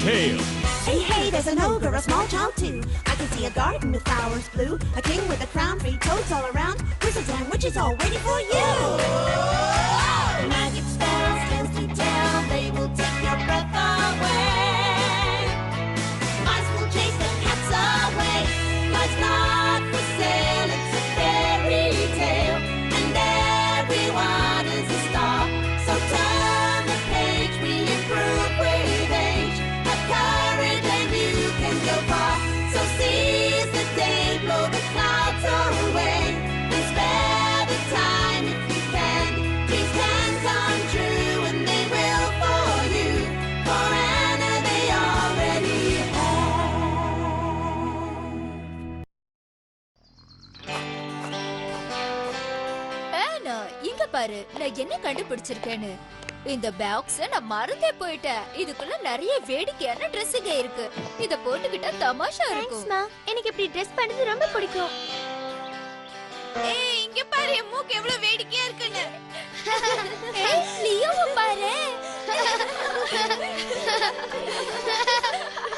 tale. Hey, hey, there's an ogre, a small child too. I can see a garden with flowers blue, a king with a crown, 3 toads all around, wizards and witches all waiting for you. Magic spells, tales to tell, they will take your breath away. Mice will chase the cats away. Life's not for sale, it's a fairy tale, and everyone is a star. So turn the page, we improve with age. Have courage and you can go far. So seize the day, blow the clouds away, and spare the time if you can. Dreams can come true and they will for you. For Anna they already ஆனா இங்க பாரு, நான் என்ன கண்டுபிடிச்சிருக்கேன்னு. இந்த box நான் மறந்தே போயிட்டேன். இதுக்குள்ள நிறைய வேடிக்கையான ட்ரெஸ்ஸுங்க இருக்கு. இத போட்டுக்கிட்டா தமாஷா இருக்கும். எனக்கு இப்படி ட்ரெஸ் பண்றது ரொம்ப பிடிக்கும். ஏய், இங்க பாரு, என் மூக்கு எவ்வளவு வேடிக்கையா இருக்குன்னு. ஏய், லியோவை பாரு.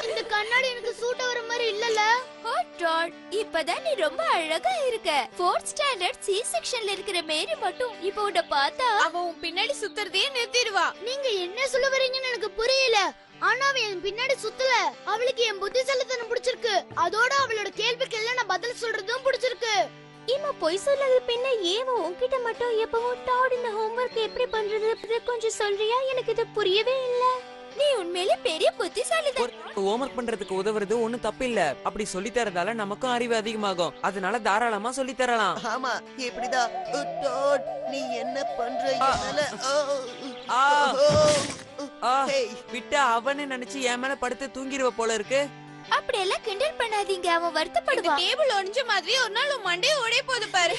இந்த கண்ணாடி எனக்கு சூட் ஆவற மாதிரி இல்லல. ஹாட் டாட், இப்பதான் நீ ரொம்ப அழகா இருக்க. 4th ஸ்டாண்டர்ட் சி செக்ஷன்ல இருக்கிற மேரி மட்டும் இப்போ உன்னை பார்த்தா அவ உன் பின்னாடி சுத்துறதே நிறுத்திடுவா. நீங்க என்ன சொல்ல வரீங்கன்னு எனக்கு புரியல. ஆனா அவ என் பின்னாடி சுத்தல. அவளுக்கு என் புத்திசாலித்தனம் பிடிச்சிருக்கு. அதோட அவளோட கேள்விக்கெல்லாம் நான் பதில் சொல்றதும் பிடிச்சிருக்கு. இம்மா பொய் சொல்லாத பின்ன ஏவோ உன்கிட்ட மட்டும் எப்பவும் டாட் இந்த ஹோம்வொர்க் எப்படி பண்றது கொஞ்சம் சொல்றியா? எனக்கு இது புரியவே இல்ல. நீ உண்மையிலே பெரிய புத்திசாலிதான். ஹோம்வொர்க் பண்றதுக்கு உதவுறது ஒண்ணும் தப்பு இல்ல. அப்படி சொல்லி தரதால நமக்கும் அறிவு அதிகமாகும். அதனால தாராளமா சொல்லி தரலாம். ஆமா, இப்படிதான். டாட், நீ என்ன பண்ற? விட்டா அவனே நினைச்சு என் மேல படுத்து தூங்கிடுவ போல இருக்கு. அப்படி எல்லாம் கிண்டல் பண்ணாதீங்க, அவன் வருத்தப்படுவான். டேபிள் ஒளிஞ்ச மாதிரி ஒரு நாள் உன் மண்டையை உடைய போது பாரு.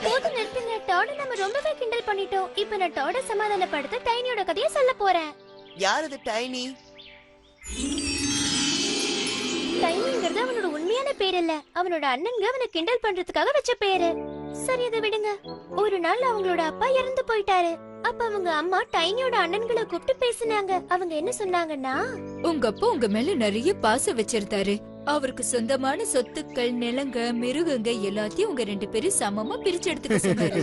போது நிறுத்துங்க. டாட நம்ம ரொம்பவே கிண்டல் பண்ணிட்டோம். இப்போ நான் டாட சமாதானப்படுத்த டைனியோட கதையை சொல்ல போறேன். யார் அது டைனி? டைனிங்கிறது அவனோட உண்மையான பேர் இல்ல. அவனோட அண்ணங்க அவனை கிண்டல் பண்றதுக்காக வச்ச பேரு. சரி, அதை விடுங்க. ஒரு நாள் அவங்களோட அப்பா இறந்து போயிட்டாரு. அப்ப அவங்க அம்மா டைனியோட அண்ணன்களை கூப்பிட்டு பேசினாங்க. அவங்க என்ன சொன்னாங்கன்னா, உங்க அப்பா உங்க மேல நிறைய பாசம் வச்சிருந்தாரு. அவருக்கு சொந்தமான சொத்துக்கள், நிலங்க, மிருகங்க எல்லாத்தையும் உங்க 2 பேரும் சமமா பிரிச்சு எடுத்துக்க சொன்னாரு.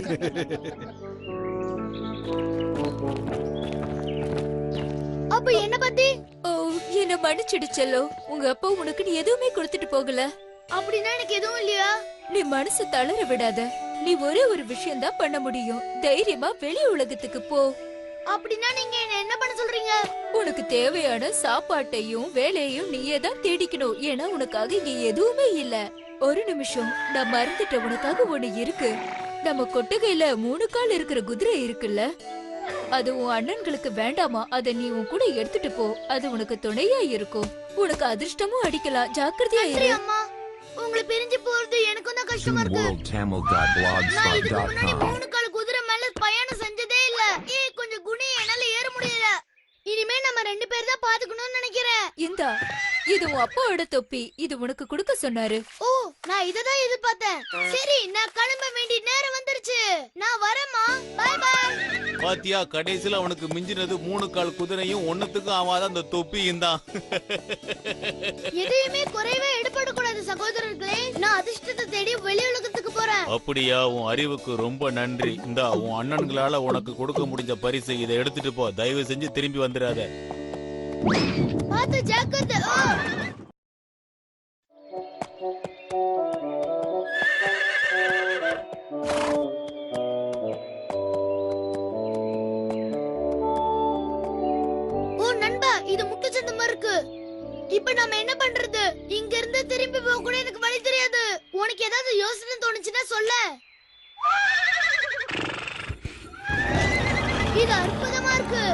அப்ப என்ன பத்தி? ஓ, என்ன மன்னிச்சிடுச்சல்லோ. உங்க அப்பா உனக்கு நீ எதுவுமே கொடுத்துட்டு போகல. அப்படின்னா எனக்கு எதுவும் இல்லையா? நீ மனசு தளர விடாத. நீ ஒரே ஒரு விஷயம் தான் பண்ண முடியும். தைரியமா வெளி உலகத்துக்கு போ. அப்படின்னா நீங்க என்ன பண்ண சொல்றீங்க? உனக்கு தேவையான சாப்பாட்டையும் வேலையையும் நீயே தான் தேடிக்கணும். ஏன்னா உனக்காக இங்க எதுவுமே இல்ல. ஒரு நிமிஷம், நான் மறந்துட்ட. உனக்காக ஒண்ணு இருக்கு. நம்ம கொட்டகையில 3 கால் இருக்கிற குதிரை இருக்குல்ல, அது உன் அண்ணன்களுக்கு வேண்டாமா? அத நீ உன் கூட எடுத்துட்டு போ. அது உனக்கு துணையா இருக்கும். உனக்கு அதிர்ஷ்டமும் அடிக்கலாம். ஜாக்கிரதையா இரு. அம்மா, உங்களை பிரிஞ்சு போறது எனக்கும் தான் கஷ்டமா இருக்கு. நான் இதுக்கு முன்னாடி 3 கால் குதிரை மேல பயணம் செஞ்சதே இல்ல. கொஞ்சம் குனி என்னால ஏற முடியல. இனிமே நம்ம 2 பேர் தான் பாத்துக்கணும்னு நினைக்கிறேன். இந்தா, இது உன் அப்பாவோட தொப்பி. இது உனக்கு கொடுக்க சொன்னாரு. ஓ, நான் இததான் எதிர்பார்த்தேன். சரி, நான் கிளம்ப வேண்டிய நேரம் வந்துருச்சு. நான் வரேம்மா. Bye bye. பாத்தியா, கடைசில அவனுக்கு மிஞ்சினது 3 கால் குதிரையும் ஒண்ணுத்துக்கும் ஆவாத அந்த தொப்பியும் தான். எதையுமே குறைவே எடுபடக்கூடாது சகோதரர்களே. நான் அதிர்ஷ்டத்தை தேடி வெளி உலகத்துக்கு போறேன். அப்படியா? உன் அறிவுக்கு ரொம்ப நன்றி. இந்தா, உன் அண்ணன்களால உனக்கு கொடுக்க முடிஞ்ச பரிசு. இதை எடுத்துட்டு போ. தயவு செஞ்சு திரும்பி வந்துடாத. பாத்து ஜாக்கிரதை. இது முட்டு சந்தமா இருக்கு. இப்ப நாம என்ன பண்றது? இங்க இருந்து திரும்பி போக கூட எனக்கு வழி தெரியாது. உனக்கு ஏதாவது யோசனை தோணுச்சுன்னா சொல்ல. இது அற்புதமா இருக்கு.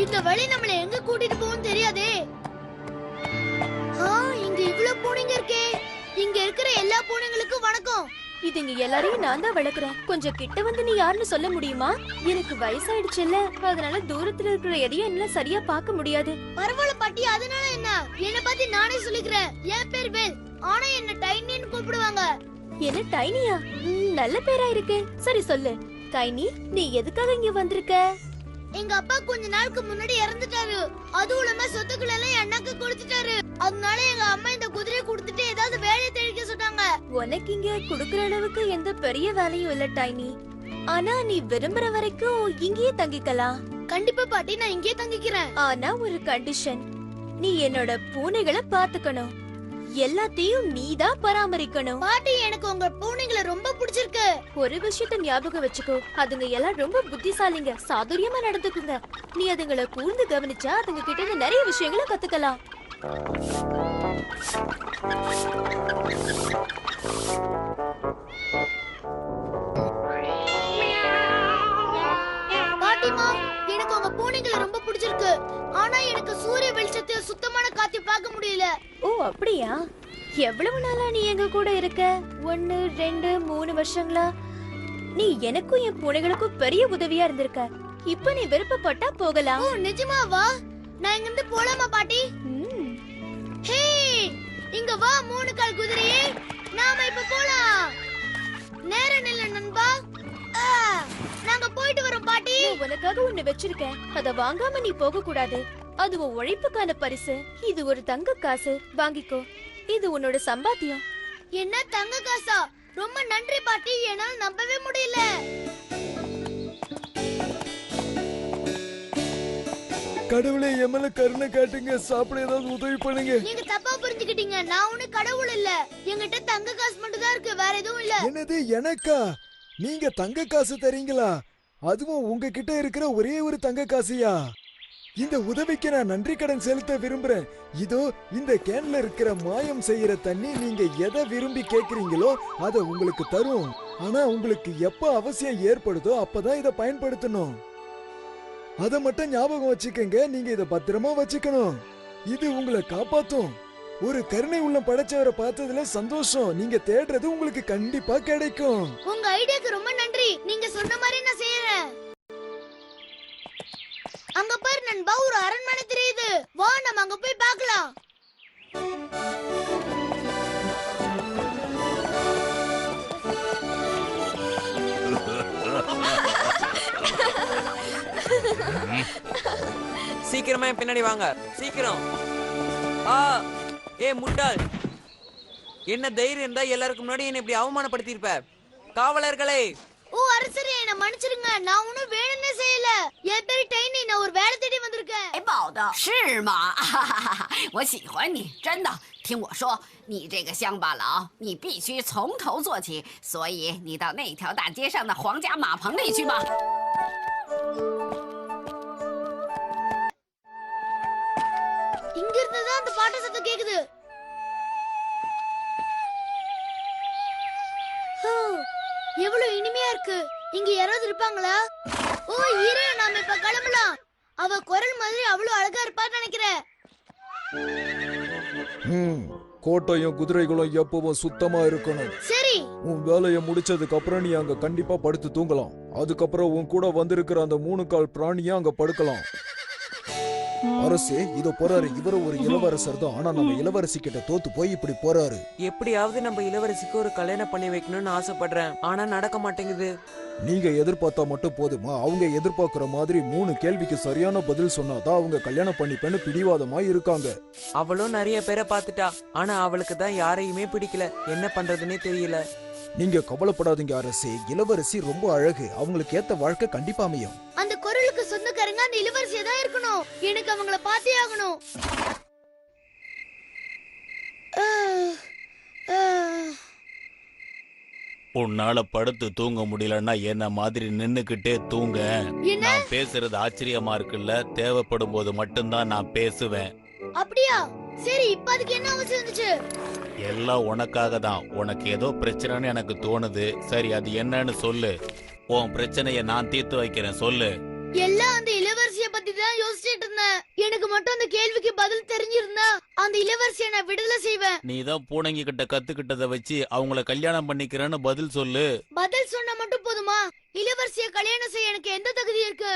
இந்த வழி நம்மள எங்க கூட்டிட்டு போகும் தெரியாதே. இங்க இவ்வளவு பூனைங்க இருக்கே. இங்க இருக்கிற எல்லா பூனைங்களுக்கும் வணக்கம். இதுங்க எல்லாரையும் நான் தான் வளர்க்குறேன். கொஞ்சம் கிட்ட வந்து நீ யாருன்னு சொல்ல முடியுமா? எனக்கு வயசாயிடுச்சுல்ல, அதனால தூரத்துல இருக்கிற எதையும் என்னால சரியா பார்க்க முடியாது. பரவாயில்ல பாட்டி, அதனால என்ன? என்ன பத்தி நானே சொல்லிக்கிறேன். என் பேர் வேல். ஆனா என்ன டைனின்னு கூப்பிடுவாங்க. என்ன டைனியா? நல்ல பேரா இருக்கு. சரி சொல்லு டைனி, நீ எதுக்காக இங்க வந்திருக்க? எங்க அப்பா கொஞ்ச நாளுக்கு முன்னாடி இறந்துட்டாரு. அதுவும் இல்லாம சொத்துக்கள் எல்லாம் அண்ணாக்கு கொடுத்துட்டாரு. அதனால எங்க அம்மா இந்த குதிரையை கொடுத்துட்டு ஏதாவது வேலையை தேடிக்க சொன்னாங்க. உனக்கு இங்க குடுக்கற அளவுக்கு எந்த பெரிய வேலையும் இல்ல டைனி. ஆனா நீ விரும்புற வரைக்கும் இங்கேயே தங்கிக்கலாம். கண்டிப்பா பாட்டி, நான் இங்கேயே தங்கிக்கிறேன். ஆனா ஒரு கண்டிஷன், நீ என்னோட பூனைகளை பாத்துக்கணும். எல்லாத்தையும் நீதான் பராமரிக்கணும். பாட்டி, எனக்கு உங்க பூனைங்களை ரொம்ப பிடிச்சிருக்கு. ஒரு விஷயத்த ஞாபகம் வச்சுக்கோ, அதுங்க எல்லாம் ரொம்ப புத்திசாலிங்க, சாதுரியமா நடந்துக்குங்க. நீ அதுங்களை கூர்ந்து கவனிச்சா அதுங்க கிட்ட இருந்து நிறைய விஷயங்களை கத்துக்கலாம். பாட்டிமா, எனக்கு உங்க பூனைங்களை ரொம்ப பிடிச்சிருக்கு. ஆனா எனக்கு சூரிய வெளிச்சத்தை சுத்தமான காத்தி பார்க்க முடியல. ஓ அப்படியா? எவ்வளவு நாளா நீ எங்க கூட இருக்க? 1 2 3 வருஷங்களா? நீ எனக்கும் என் பூனைகளுக்கும் பெரிய உதவியா இருந்திருக்க. இப்ப நீ விருப்பப்பட்டா போகலாம். ஓ நிஜமாவா? நான் இங்க இருந்து போலாமா பாட்டி? ம். ஹே, இங்க வா 3 கால் குதிரையே, நாம இப்ப போலாம். நேரம் இல்ல நண்பா. நாங்க போயிட்டு வரோம் பாட்டி. நான் உனக்காக ஒண்ணு வச்சிருக்கேன், அத வாங்காம நீ போக கூடாது. அது உன் உழைப்புக்கான பரிசு. இது ஒரு தங்க காசு, வாங்கிக்கோ. இது உன்னோட சம்பாத்தியம். என்ன தங்க காசா? ரொம்ப நன்றி பாட்டி, என்னால நம்பவே முடியல. கடவுளே, எம்மல கருணை காட்டுங்க, சாப்பிட ஏதாவது உதவி பண்ணுங்க. நீங்க தப்பா புரிஞ்சுக்கிட்டீங்க. நான் ஒண்ணு கடவுள் இல்ல. என்கிட்ட தங்க காசு மட்டும் தான் இருக்கு, வேற எதுவும் இல்ல. என்னது, எனக்கா? நீங்க தங்க காசு தரீங்களா? அதுவும் உங்ககிட்ட இருக்கிற ஒரே ஒரு தங்க காசியா? இந்த உதவிக்கு நான் நன்றி கடன் செலுத்த விரும்புறேன். இதோ இந்த கேன்ல இருக்கிற மாயம் செய்யற தண்ணி, நீங்க எதை விரும்பி கேக்குறீங்களோ அதை உங்களுக்கு தரும். ஆனா உங்களுக்கு எப்ப அவசியம் ஏற்படுதோ அப்பதான் இதை பயன்படுத்தணும். அதை மட்டும் ஞாபகம் வச்சுக்கங்க. நீங்க இதை பத்திரமா வச்சுக்கணும். இது உங்களை காப்பாத்தும். ஒரு கருணை உள்ளம் படைச்சவரை பார்த்ததுல சந்தோஷம். நீங்க தேடுறது உங்களுக்கு கண்டிப்பா கிடைக்கும். உங்க ஐடியாக்கு ரொம்ப நன்றி. நீங்க சொன்ன மாதிரி நான் செய்யறேன். அங்க பாரு நண்பா, ஒரு அரண்மனை தெரியுது. வா, நம்ம அங்க போய் பார்க்கலாம். சீக்கிரமா என் பின்னாடி வாங்க, சீக்கிரம். ஆ, ஏ முட்டாள், என்ன தைரியம் இருந்தா எல்லாருக்கும் முன்னாடி என்ன இப்படி அவமானப்படுத்தியிருப்ப? காவலர்களே! ஓ அரசரே, என்ன மன்னிச்சிருங்க. நான் ஒண்ணும் வேணும்னே செய்யல. என் பேரு டைனி, நான் ஒரு வேலை தேடி வந்திருக்கேன்.宝的是吗？我喜欢你，真的。听我说，你这个乡巴佬，你必须从头做起。所以你到那条大街上的皇家马棚里去吧。இங்க இருந்து தான் அந்த பாட்டு சத்தம் கேக்குது. எவ்வளவு இனிமையா இருக்கு. இங்க யாராவது இருப்பாங்களா? ஓ இரு, நாம இப்ப கிளம்பலாம். அவ குரல் மாதிரி அவ்வளவு அழகா இருப்பான்னு நினைக்கிறேன். கோட்டையும் குதிரைகளும் எப்பவும் சுத்தமா இருக்கணும். சரி. உன் வேலையை முடிச்சதுக்கு அப்புறம் நீ அங்க கண்டிப்பா படுத்து தூங்கலாம். அதுக்கப்புறம் உன் கூட வந்திருக்கிற அந்த 3 கால் பிராணிய அங்க படுக்கலாம். அரசே, இதோ போறாரு. இவரு ஒரு இளவரசர் தான். ஆனா நம்ம இளவரசி கிட்ட தோத்து போய் இப்படி போறாரு. எப்படியாவது நம்ம இளவரசிக்கு ஒரு கல்யாணம் பண்ணி வைக்கணும்னு ஆசைப்படுறேன். ஆனா நடக்க மாட்டேங்குது. நீங்க எதிர்பார்த்தா மட்டும் போதுமா? அவங்க எதிர்பார்க்கிற மாதிரி 3 கேள்விக்கு சரியான பதில் சொன்னாதான் அவங்க கல்யாணம் பண்ணிப்பேன்னு பிடிவாதமா இருக்காங்க. அவளும் நிறைய பேரை பார்த்துட்டா, ஆனா அவளுக்கு தான் யாரையுமே பிடிக்கல. என்ன பண்றதுன்னே தெரியல. நீங்க கவலைப்படாதீங்க அரசே, இளவரசி ரொம்ப அழகு. அவங்களுக்கு ஏத்த வாழ்க்கை கண்டிப்பா அமையும். அந்த குரலுக்கு சொந்தக்காரங்க அந்த இளவரசியா தான் இருக்கணும். எனக்கு அவங்கள பார்த்தே ஆகணும். உன்னால படுத்து தூங்க முடியலன்னா என்ன மாதிரி நின்னுக்கிட்டே தூங்க. என்ன? நான் பேசுறது ஆச்சரியமா இருக்குல்ல? தேவைப்படும் போது மட்டும்தான் நான் பேசுவேன். அப்படியா? சரி, இப்ப அதுக்கு என்ன அவசியம் வந்துச்சு? எல்லாம் உனக்காக தான். உனக்கு ஏதோ பிரச்சனைன்னு எனக்கு தோணுது. சரி, அது என்னன்னு சொல்லு. உன் பிரச்சனைய நான் தீர்த்து வைக்கிறேன், சொல்லு. எல்லாம் அந்த இளவரசிய பத்தி தான் யோசிச்சுட்டு இருந்தேன். எனக்கு மட்டும் அந்த கேள்விக்கு பதில் தெரிஞ்சிருந்தா அந்த இளவரசியை நான் விடுதலை செய்வேன். நீ தான் பூனைங்க கிட்ட கத்துக்கிட்டதை வச்சு அவங்கள கல்யாணம் பண்ணிக்கிறேன்னு பதில் சொல்லு. பதில் சொன்னா மட்டும் போதுமா? இளவரசிய கல்யாணம் செய்ய எனக்கு எந்த தகுதி இருக்கு?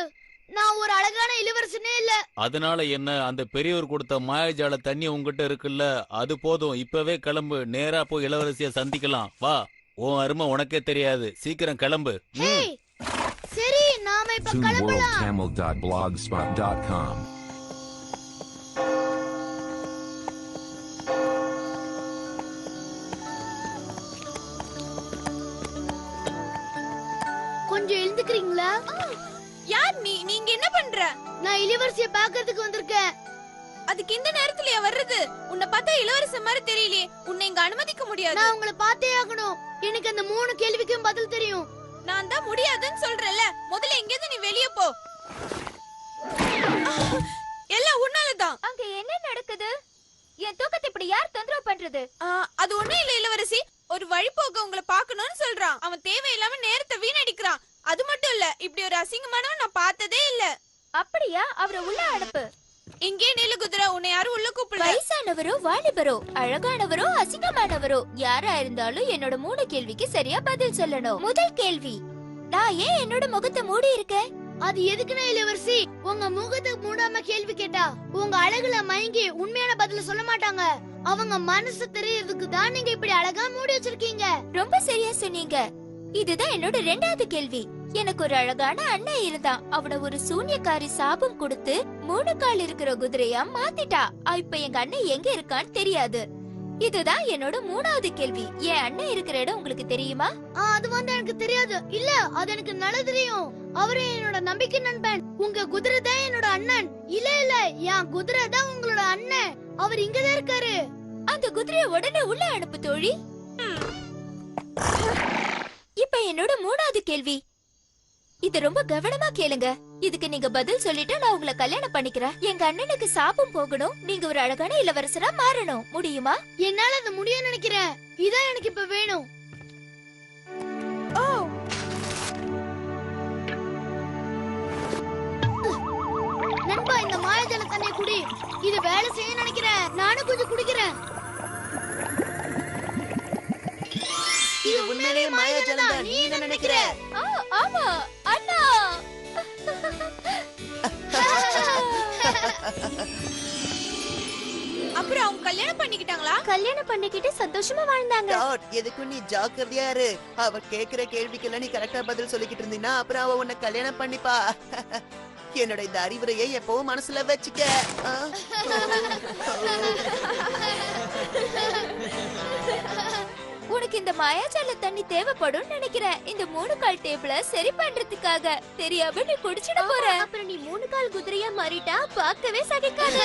நான் ஒரு அழகான இளவரசனே இல்ல. அதனால என்ன? அந்த பெரியவர் கொடுத்த மாயஜால தண்ணி உங்ககிட்ட இருக்குல்ல, அது போதும். இப்பவே கிளம்பு, நேரா போய் இளவரசிய சந்திக்கலாம். வா, உன் அருமை உனக்கே தெரியாது. சீக்கிரம் கிளம்பு. சரி, நாம நாம இப்ப கிளம்பலாம். toonworldtamil.blogspot.com. கொஞ்சம் எழுந்துக்கிறீங்களா? யார் நீ? நீங்க என்ன பண்ற? நான் இளவரசிய பாக்குறதுக்கு வந்திருக்கேன். அதுக்கு இந்த நேரத்துலயா வர்றது? உன்னை பார்த்தா இளவரச மாதிரி தெரியலையே. உன்னை இங்க அனுமதிக்க முடியாது. நான் உங்களை பார்த்தே ஆகணும். எனக்கு அந்த 3 கேள்விக்கும் பதில் தெரியும். நான் தான் முடியாதுன்னு சொல்றேன்ல. முதல்ல இங்க இருந்து நீ வெளியே போ. எல்லாம் உன்னாலதான். அங்க என்ன நடக்குது? என் தூக்கத்தை இப்படி யார் தொந்தரவு பண்றது? அது ஒண்ணும் இல்ல இளவரசி. ஒரு வழிபோக்க உங்களை பார்க்கணும்னு சொல்றான். அவன் தேவையில்லாம நேரத்தை வீணடிக்கிறான். அது மட்டும் இல்ல, இப்படி ஒரு அசிங்கமானவன் நான் பார்த்ததே இல்ல. அப்படியா? அவரை உள்ள அனுப்பு. இங்கே நில்லு குதிரை. உன்னை யாரும் உள்ள கூப்பிடல. வயசானவரோ வாலிபரோ, அழகானவரோ அசிங்கமானவரோ, யாரா இருந்தாலும் என்னோட 3 கேள்விக்கு சரியா பதில் சொல்லணும். முதல் கேள்வி, நான் ஏன் என்னோட முகத்தை மூடி இருக்கேன்? அது எதுக்குன்னா இளவரசி, உங்க முகத்தை மூடாம கேள்வி கேட்டா உங்க அழகுல மயங்கி உண்மையான பதில சொல்ல மாட்டாங்க. அவங்க மனசு தெரியறதுக்கு தான் நீங்க இப்படி அழகா மூடி வச்சிருக்கீங்க. ரொம்ப சரியா சொன்னீங்க. இதுதான் என்னோட 2வது கேள்வி. எனக்கு ஒரு அழகான அண்ணன் இருந்தான். அவனை ஒரு சூன்யக்காரி சாபம் கொடுத்து 3 கால் இருக்கிற குதிரையா மாத்திட்டா. இப்ப எங்க அண்ணன் எங்க இருக்கான்னு தெரியாது. இதுதான் என்னோட 3வது கேள்வி. என் அண்ணன் இருக்கிற இடம் உங்களுக்கு தெரியுமா? அது வந்து எனக்கு தெரியாது. இல்ல, அது எனக்கு நல்லா தெரியும். அவரே என்னோட நம்பிக்கை நண்பன். உங்க குதிரை தான் என்னோட அண்ணன். இல்ல, என் குதிரை தான் உங்களோட அண்ணன். அவர் இங்கதான் இருக்காரு. அந்த குதிரையை உடனே உள்ள அனுப்பு தோழி. இப்ப என்னோட 3வது கேள்வி. இது ரொம்ப கவனமா கேளுங்க. இதுக்கு நீங்க பதில் சொல்லிட்டு நான் உங்களை கல்யாணம் பண்ணிக்கிறேன். எங்க அண்ணனுக்கு சாபம் போகணும். நீங்க ஒரு அழகான இளவரசரா மாறணும். முடியுமா? என்னால அது முடியும் நினைக்கிறேன். இதான் எனக்கு இப்ப வேணும். நண்பா, இந்த மாயாஜால தண்ணி குடி. இது வேலை செய்ய நினைக்கிறேன். நானும் கொஞ்சம் குடிக்கிறேன். இது உண்மையிலேயே மாயாஜாலம் தான். நீ என்ன நினைக்கிற? ஆமா அண்ணா. அப்புறம் அவங்க கல்யாணம் பண்ணிக்கிட்டாங்களா? கல்யாணம் பண்ணிக்கிட்டு சந்தோஷமா வாழ்ந்தாங்க. டாட், எதுக்கும் நீ ஜாக்கிரதையா இரு. அவ கேக்குற கேள்விக்கெல்லாம் நீ கரெக்டா பதில் சொல்லிக்கிட்டு இருந்தீன்னா அப்புறம் அவ உன்னை கல்யாணம் பண்ணிப்பா. என்னோட இந்த அறிவுரையை எப்பவும் மனசுல வச்சுக்க. உனக்கு இந்த மாயாஜால தண்ணி தேவைப்படும் நினைக்கிறேன். இந்த 3 கால் டேபிள சரி பண்றதுக்காக. தெரியாம நீ குடிச்சிட போற. அப்புறம் நீ 3 கால் குதிரையா மாறிட்டா பார்க்கவே சகிக்காது.